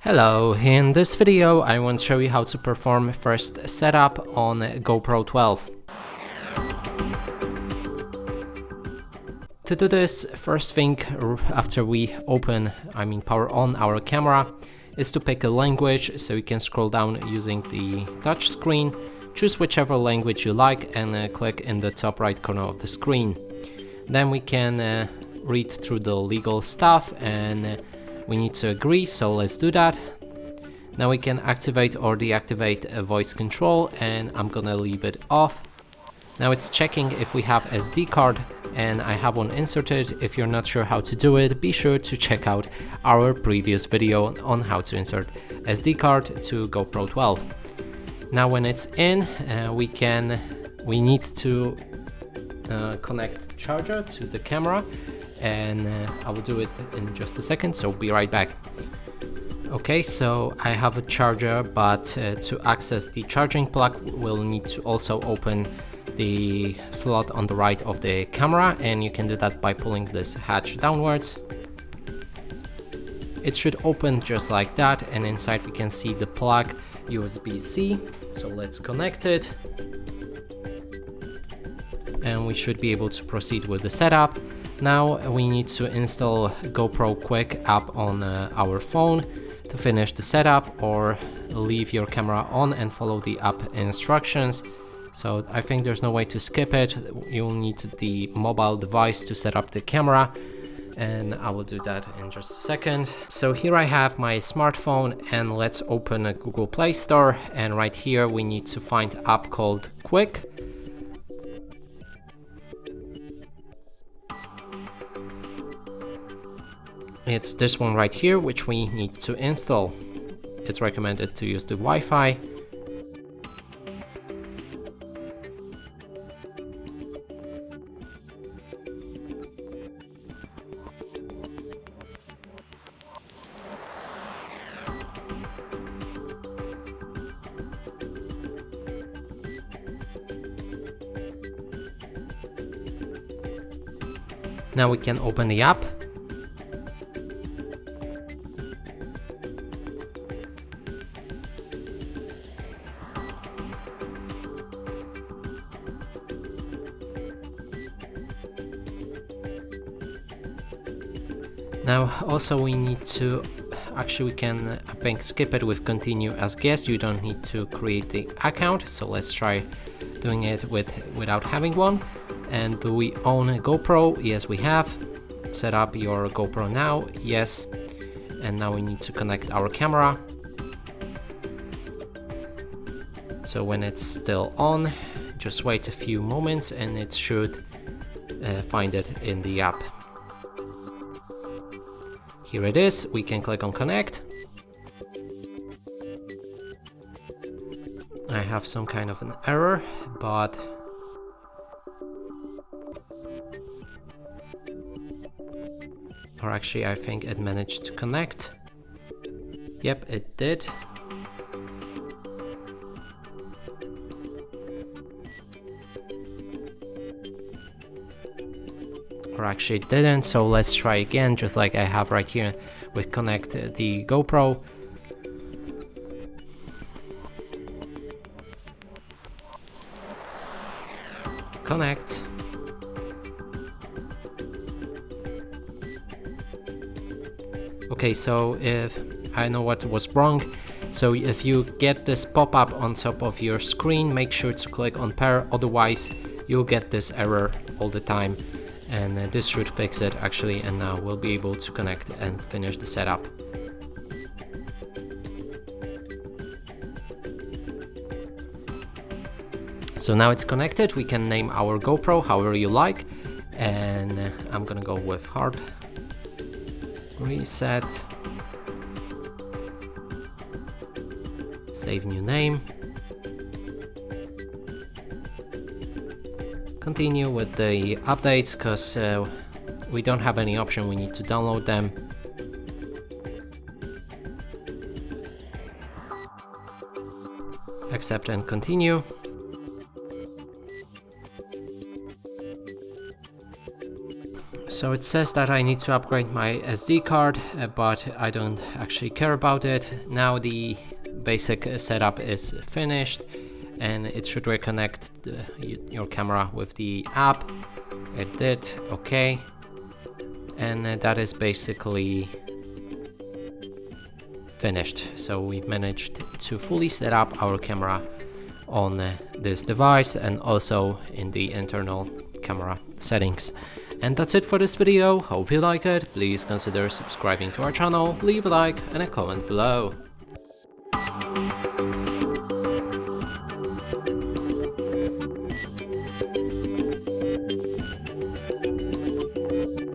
Hello, in this video I want to show you how to perform first setup on GoPro 12. To do this, first thing after we power on our camera is to pick a language, so you can scroll down using the touch screen, choose whichever language you like and click in the top right corner of the screen. Then we can read through the legal stuff and we need to agree, so let's do that. Now we can activate or deactivate a voice control and I'm gonna leave it off. Now it's checking if we have SD card and I have one inserted. If you're not sure how to do it, be sure to check out our previous video on how to insert SD card to GoPro 12. Now when it's in, we need to connect charger to the camera, and I will do it in just a second, so be right back. Okay, so I have a charger, but to access the charging plug we'll need to also open the slot on the right of the camera, and you can do that by pulling this hatch downwards. It should open just like that, and inside we can see the plug USB-C, so let's connect it and we should be able to proceed with the setup. Now we need to install GoPro Quick app on our phone to finish the setup, or leave your camera on and follow the app instructions. So I think there's no way to skip it. You'll need the mobile device to set up the camera, and I will do that in just a second. So here I have my smartphone, and let's open a Google Play Store, and right here we need to find an app called Quick. It's this one right here which we need to install. It's recommended to use the Wi-Fi. Now we can open the app. Now also we need to, we can I think skip it with continue as guest. You don't need to create the account, so let's try doing it without having one. And do we own a GoPro? Yes, we have. Set up your GoPro now. Yes. And now we need to connect our camera. So when it's still on, just wait a few moments and it should find it in the app. Here it is. We can click on connect. I have some kind of an error, but I think it managed to connect. Yep, it did. Or actually it didn't, so let's try again, just like I have right here with connect the GoPro. Connect. Okay, so if I know what was wrong, so if you get this pop-up on top of your screen, make sure to click on pair, otherwise you'll get this error all the time, and this should fix it actually, and now we'll be able to connect and finish the setup. So now it's connected. We can name our GoPro however you like, and I'm gonna go with hard reset, save new name, continue with the updates because we don't have any option, we need to download them. Accept and continue. So it says that I need to upgrade my SD card, but I don't actually care about it. Now the basic setup is finished, and it should reconnect your camera with the app. It did, okay. And that is basically finished. So we managed to fully set up our camera on this device and also in the internal camera settings. And that's it for this video. Hope you like it. Please consider subscribing to our channel, leave a like and a comment below.